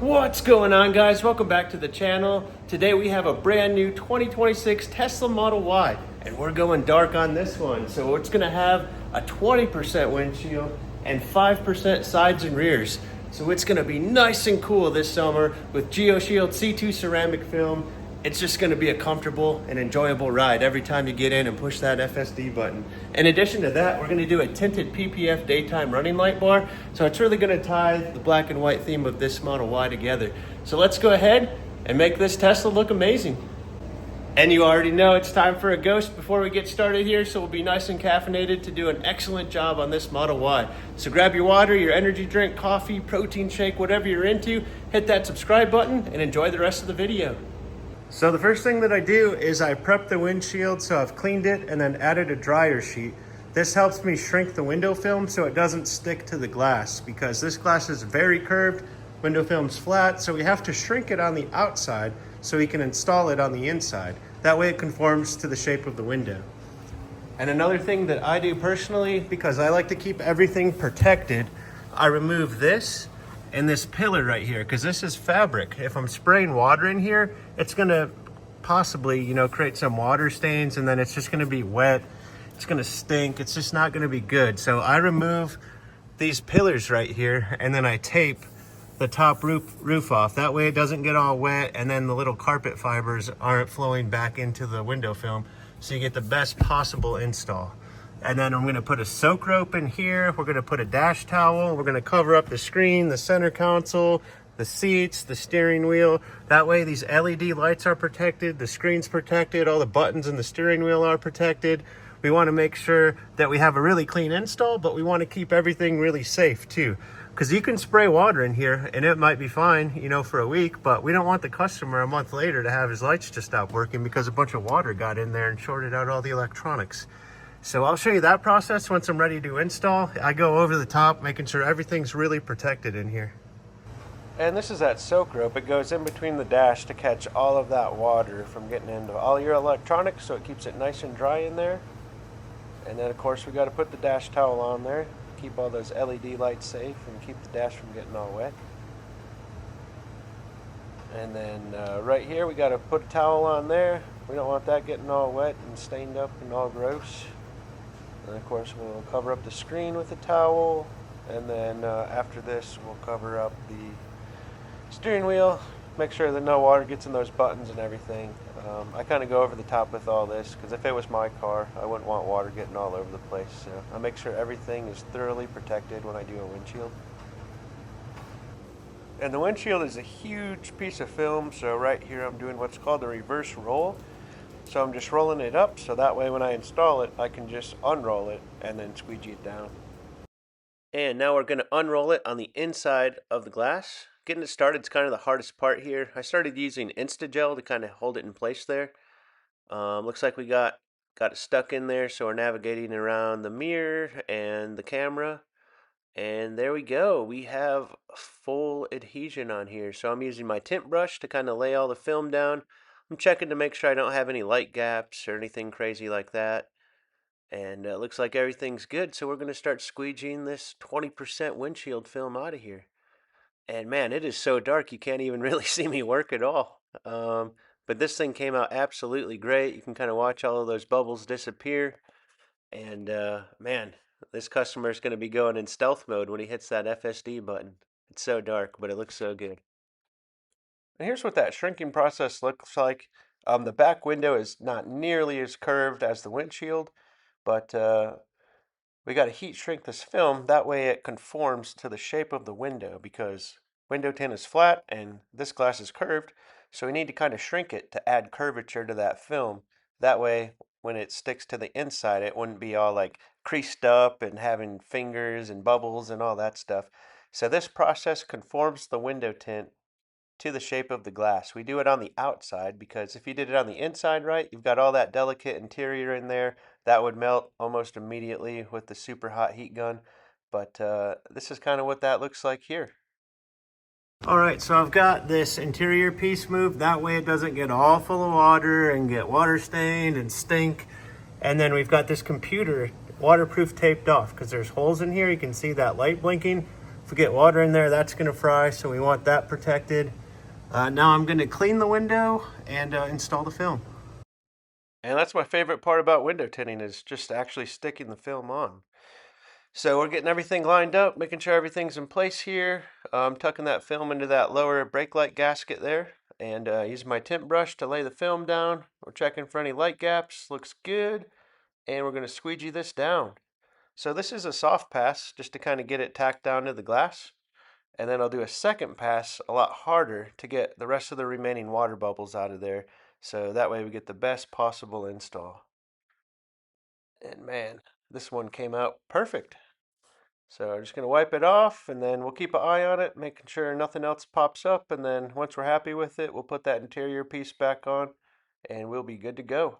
What's going on, guys? Welcome back to the channel. Today we have a brand new 2026 Tesla Model Y, and we're going dark on this one. So it's gonna have a 20% windshield and 5% sides and rears. So it's gonna be nice and cool this summer with Geoshield C2 ceramic film. It's just gonna be a comfortable and enjoyable ride every time you get in and push that FSD button. In addition to that, we're gonna do a tinted PPF daytime running light bar. So it's really gonna tie the black and white theme of this Model Y together. So let's go ahead and make this Tesla look amazing. And you already know it's time for a ghost before we get started here, so we'll be nice and caffeinated to do an excellent job on this Model Y. So grab your water, your energy drink, coffee, protein shake, whatever you're into, hit that subscribe button and enjoy the rest of the video. So the first thing that I do is I prep the windshield, so I've cleaned it and then added a dryer sheet. This helps me shrink the window film so it doesn't stick to the glass, because this glass is very curved, window film's flat, so we have to shrink it on the outside so we can install it on the inside. That way it conforms to the shape of the window. And another thing that I do personally, because I like to keep everything protected, I remove this and this pillar right here, because this is fabric. If I'm spraying water in here, it's gonna possibly, create some water stains, and then it's just gonna be wet. It's gonna stink. It's just not gonna be good. So I remove these pillars right here, and then I tape the top roof off. That way it doesn't get all wet, and then the little carpet fibers aren't flowing back into the window film, so you get the best possible install. And then I'm gonna put a soak rope in here. We're gonna put a dash towel. We're gonna cover up the screen, the center console, the seats, the steering wheel. That way these LED lights are protected, the screen's protected, all the buttons in the steering wheel are protected. We wanna make sure that we have a really clean install, but we wanna keep everything really safe too. Because you can spray water in here and it might be fine, for a week, but we don't want the customer a month later to have his lights just stop working because a bunch of water got in there and shorted out all the electronics. So I'll show you that process once I'm ready to install. I go over the top, making sure everything's really protected in here. And this is that soak rope. It goes in between the dash to catch all of that water from getting into all your electronics, so it keeps it nice and dry in there. And then of course we got to put the dash towel on there, keep all those LED lights safe and keep the dash from getting all wet. And then right here we got to put a towel on there. We don't want that getting all wet and stained up and all gross. And of course we'll cover up the screen with a towel, and then after this we'll cover up the steering wheel, make sure that no water gets in those buttons and everything. I kind of go over the top with all this, because if it was my car I wouldn't want water getting all over the place, so I make sure everything is thoroughly protected when I do a windshield. And the windshield is a huge piece of film, so right here I'm doing what's called a reverse roll. So I'm just rolling it up, so that way when I install it, I can just unroll it and then squeegee it down. And now we're going to unroll it on the inside of the glass. Getting it started is kind of the hardest part here. I started using Insta-Gel to kind of hold it in place there. Looks like we got it stuck in there, so we're navigating around the mirror and the camera. And there we go. We have full adhesion on here. So I'm using my tint brush to kind of lay all the film down. I'm checking to make sure I don't have any light gaps or anything crazy like that. And it looks like everything's good, so we're going to start squeegeeing this 20% windshield film out of here. And man, it is so dark you can't even really see me work at all. But this thing came out absolutely great. You can kind of watch all of those bubbles disappear. And man, this customer is going to be going in stealth mode when he hits that FSD button. It's so dark, but it looks so good. And here's what that shrinking process looks like. The back window is not nearly as curved as the windshield, but we got to heat shrink this film. That way it conforms to the shape of the window, because window tint is flat and this glass is curved. So we need to kind of shrink it to add curvature to that film. That way when it sticks to the inside, it wouldn't be all like creased up and having fingers and bubbles and all that stuff. So this process conforms the window tint to the shape of the glass. We do it on the outside, because if you did it on the inside right, you've got all that delicate interior in there that would melt almost immediately with the super hot heat gun. But this is kind of what that looks like here. All right, so I've got this interior piece moved. That way it doesn't get all full of water and get water stained and stink. And then we've got this computer waterproof taped off, because there's holes in here. You can see that light blinking. If we get water in there, that's gonna fry, so we want that protected. Now I'm gonna clean the window and install the film. And that's my favorite part about window tinting, is just actually sticking the film on. So we're getting everything lined up, making sure everything's in place here. Tucking that film into that lower brake light gasket there, and using my tint brush to lay the film down. We're checking for any light gaps, looks good. And we're gonna squeegee this down. So this is a soft pass, just to kind of get it tacked down to the glass. And then I'll do a second pass a lot harder to get the rest of the remaining water bubbles out of there. So that way we get the best possible install. And man, this one came out perfect. So I'm just going to wipe it off, and then we'll keep an eye on it, making sure nothing else pops up. And then once we're happy with it, we'll put that interior piece back on and we'll be good to go.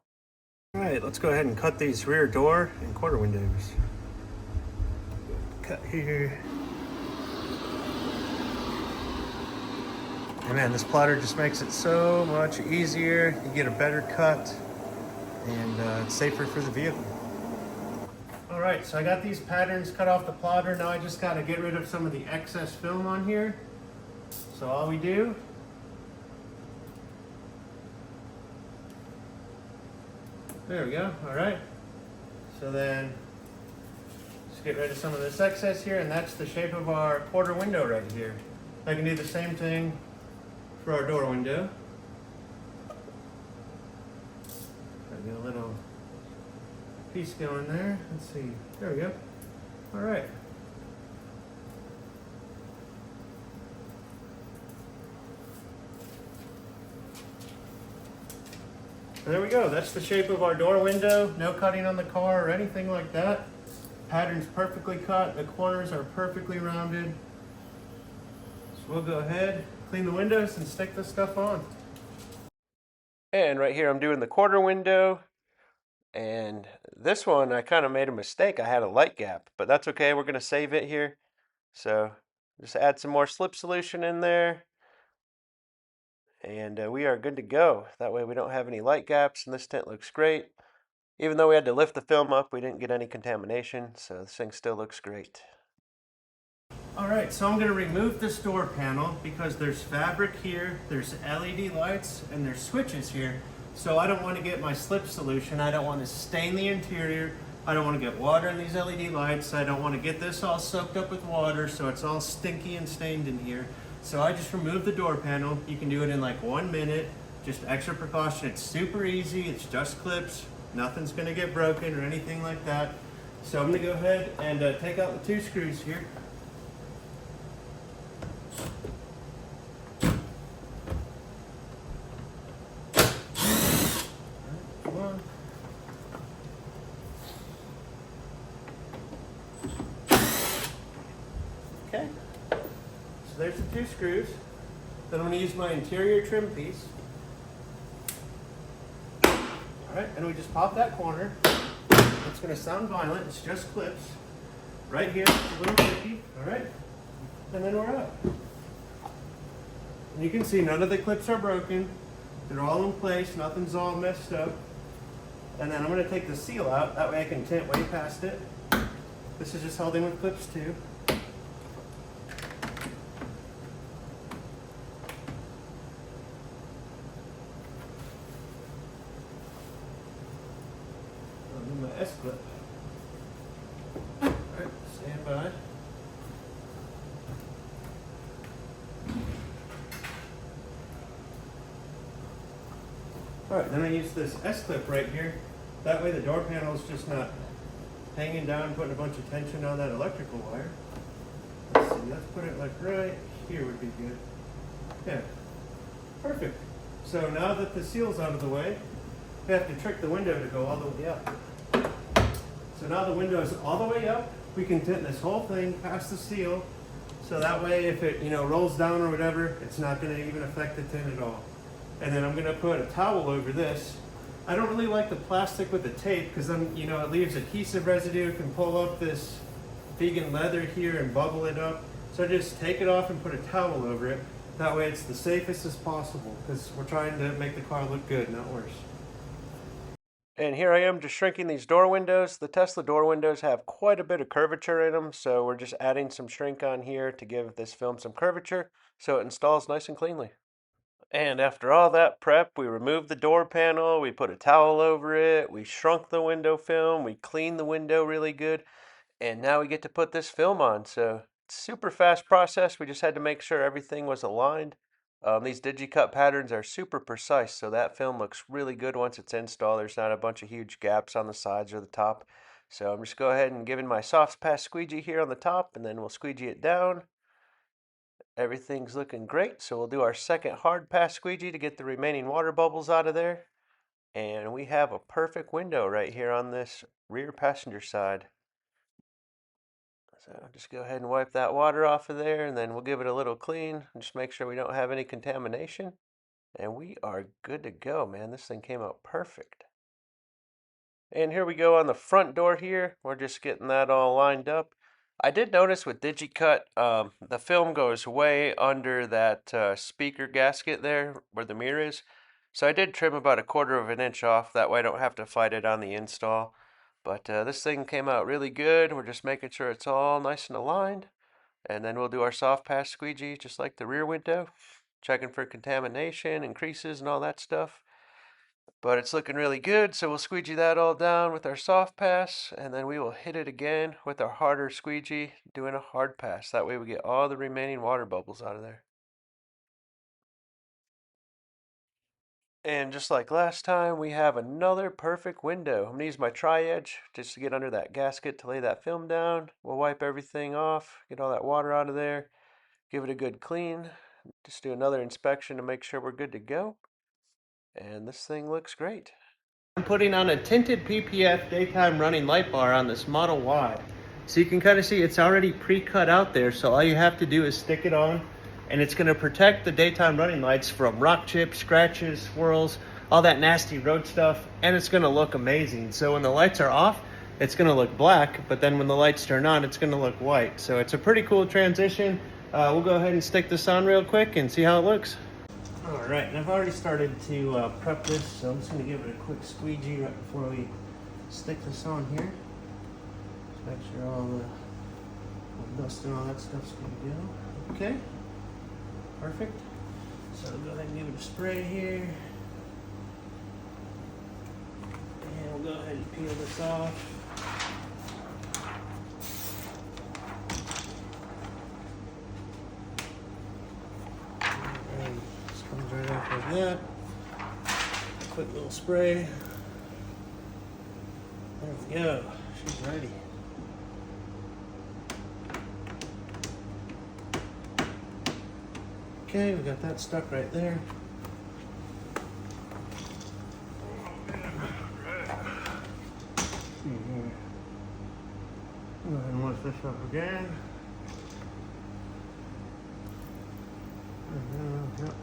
All right, let's go ahead and cut these rear door and quarter windows. Cut here. And man, this plotter just makes it so much easier. You get a better cut, and it's safer for the vehicle. All right, so I got these patterns cut off the plotter. Now I just got to get rid of some of the excess film on here. So all we do, there we go. All right, so then just get rid of some of this excess here, and that's the shape of our quarter window right here. I can do the same thing for our door window. Get a little piece going there. Let's see. There we go. All right. And there we go. That's the shape of our door window. No cutting on the car or anything like that. Pattern's perfectly cut. The corners are perfectly rounded. So we'll go ahead, clean the windows, and stick this stuff on. And right here I'm doing the quarter window. And this one, I kind of made a mistake. I had a light gap, but that's okay. We're going to save it here. So just add some more slip solution in there. And we are good to go. That way we don't have any light gaps, and this tint looks great. Even though we had to lift the film up, we didn't get any contamination, so this thing still looks great. All right, so I'm going to remove this door panel because there's fabric here, there's LED lights, and there's switches here. So I don't want to get my slip solution. I don't want to stain the interior. I don't want to get water in these LED lights. I don't want to get this all soaked up with water so it's all stinky and stained in here. So I just removed the door panel. You can do it in like 1 minute. Just extra precaution. It's super easy. It's just clips. Nothing's going to get broken or anything like that. So I'm going to go ahead and take out the 2 screws here. Okay, so there's the 2 screws. Then I'm going to use my interior trim piece. Alright, and we just pop that corner. It's going to sound violent, it's just clips. Right here, it's a little tricky, alright? And then we're up. And you can see none of the clips are broken. They're all in place, nothing's all messed up. And then I'm going to take the seal out, that way I can tint way past it. This is just held in with clips too. My S-clip. Alright, stand by. Alright, then I use this S-clip right here. That way the door panel is just not hanging down, putting a bunch of tension on that electrical wire. Let's see, let's put it like right here would be good. Yeah, perfect. So now that the seal's out of the way, we have to trick the window to go all the way up. So now the window is all the way up. We can tint this whole thing past the seal. So that way if it rolls down or whatever, it's not going to even affect the tint at all. And then I'm going to put a towel over this. I don't really like the plastic with the tape because then it leaves adhesive residue. It can pull up this vegan leather here and bubble it up. So just take it off and put a towel over it. That way it's the safest as possible because we're trying to make the car look good, not worse. And here I am just shrinking these door windows. The Tesla door windows have quite a bit of curvature in them, so we're just adding some shrink on here to give this film some curvature so it installs nice and cleanly. And after all that prep, we removed the door panel, we put a towel over it, we shrunk the window film, we cleaned the window really good, and now we get to put this film on. So it's a super fast process. We just had to make sure everything was aligned. These DigiCut patterns are super precise, so that film looks really good once it's installed. There's not a bunch of huge gaps on the sides or the top. So I'm just go ahead and giving my soft pass squeegee here on the top, and then we'll squeegee it down. Everything's looking great, so we'll do our second hard pass squeegee to get the remaining water bubbles out of there. And we have a perfect window right here on this rear passenger side. So just go ahead and wipe that water off of there, and then we'll give it a little clean. Just make sure we don't have any contamination. And we are good to go, man. This thing came out perfect. And here we go on the front door here. We're just getting that all lined up. I did notice with DigiCut, the film goes way under that speaker gasket there where the mirror is. So I did trim about 1/4 of an inch off. That way I don't have to fight it on the install. But this thing came out really good. We're just making sure it's all nice and aligned. And then we'll do our soft pass squeegee just like the rear window. Checking for contamination and creases and all that stuff. But it's looking really good, so we'll squeegee that all down with our soft pass, and then we will hit it again with our harder squeegee, doing a hard pass. That way we get all the remaining water bubbles out of there. And just like last time, we have another perfect window. I'm gonna use my tri-edge just to get under that gasket to lay that film down. We'll wipe everything off, get all that water out of there, give it a good clean. Just do another inspection to make sure we're good to go. And this thing looks great. I'm putting on a tinted PPF daytime running light bar on this Model Y. So you can kind of see it's already pre-cut out there, so all you have to do is stick it on, and it's going to protect the daytime running lights from rock chips, scratches, swirls, all that nasty road stuff, and it's going to look amazing. So when the lights are off, it's going to look black, but then when the lights turn on, it's going to look white. So it's a pretty cool transition. We'll go ahead and stick this on real quick and see how it looks. All right, and I've already started to prep this, so I'm just going to give it a quick squeegee right before we stick this on here. Just make sure all the dust and all that stuff's good to go. Okay, perfect. So I'll go ahead and give it a spray here. And we'll go ahead and peel this off. Right off like that. Quick little spray. There we go. She's ready. Okay, we got that stuck right there. Go ahead and lift this up again. Yep.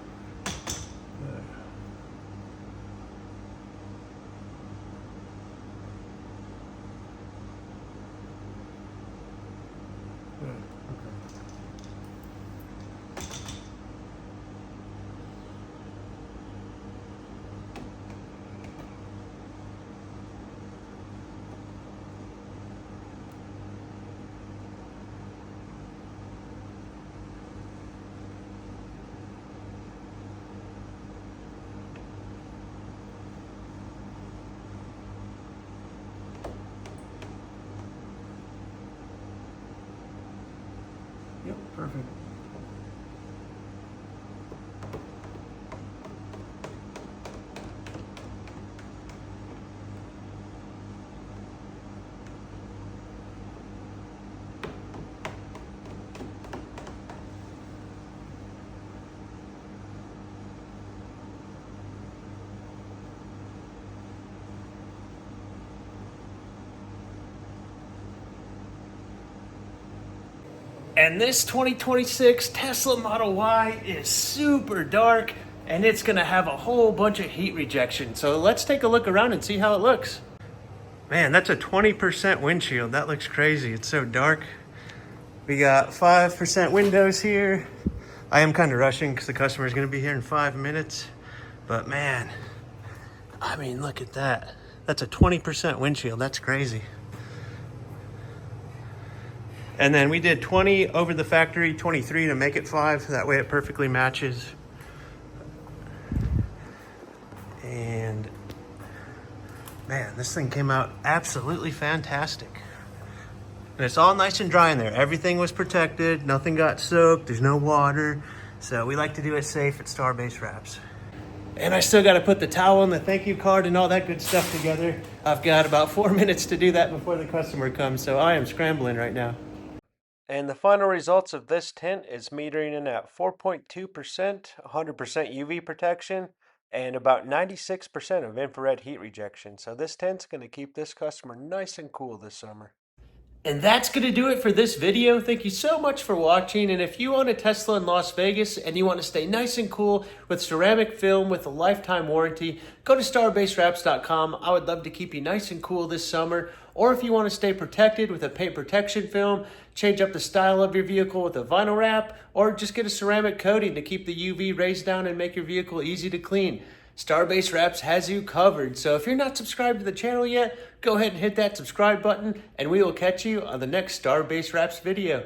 Yep, perfect. And this 2026 Tesla Model Y is super dark, and it's gonna have a whole bunch of heat rejection. So let's take a look around and see how it looks. Man, that's a 20% windshield. That looks crazy. It's so dark. We got 5% windows here. I am kind of rushing because the customer is gonna be here in 5 minutes. But man, I mean, look at that. That's a 20% windshield. That's crazy. And then we did 20 over the factory, 23 to make it 5. That way it perfectly matches. And man, this thing came out absolutely fantastic. And it's all nice and dry in there. Everything was protected. Nothing got soaked. There's no water. So we like to do it safe at Starbase Wraps. And I still got to put the towel and the thank you card and all that good stuff together. I've got about 4 minutes to do that before the customer comes. So I am scrambling right now. And the final results of this tint is metering in at 4.2%, 100% UV protection, and about 96% of infrared heat rejection. So this tint's going to keep this customer nice and cool this summer. And that's going to do it for this video. Thank you so much for watching. And if you own a Tesla in Las Vegas and you want to stay nice and cool with ceramic film with a lifetime warranty, go to starbasewraps.com. I would love to keep you nice and cool this summer. Or if you want to stay protected with a paint protection film, change up the style of your vehicle with a vinyl wrap, or just get a ceramic coating to keep the UV rays down and make your vehicle easy to clean. Starbase Wraps has you covered. So if you're not subscribed to the channel yet, go ahead and hit that subscribe button, and we will catch you on the next Starbase Wraps video.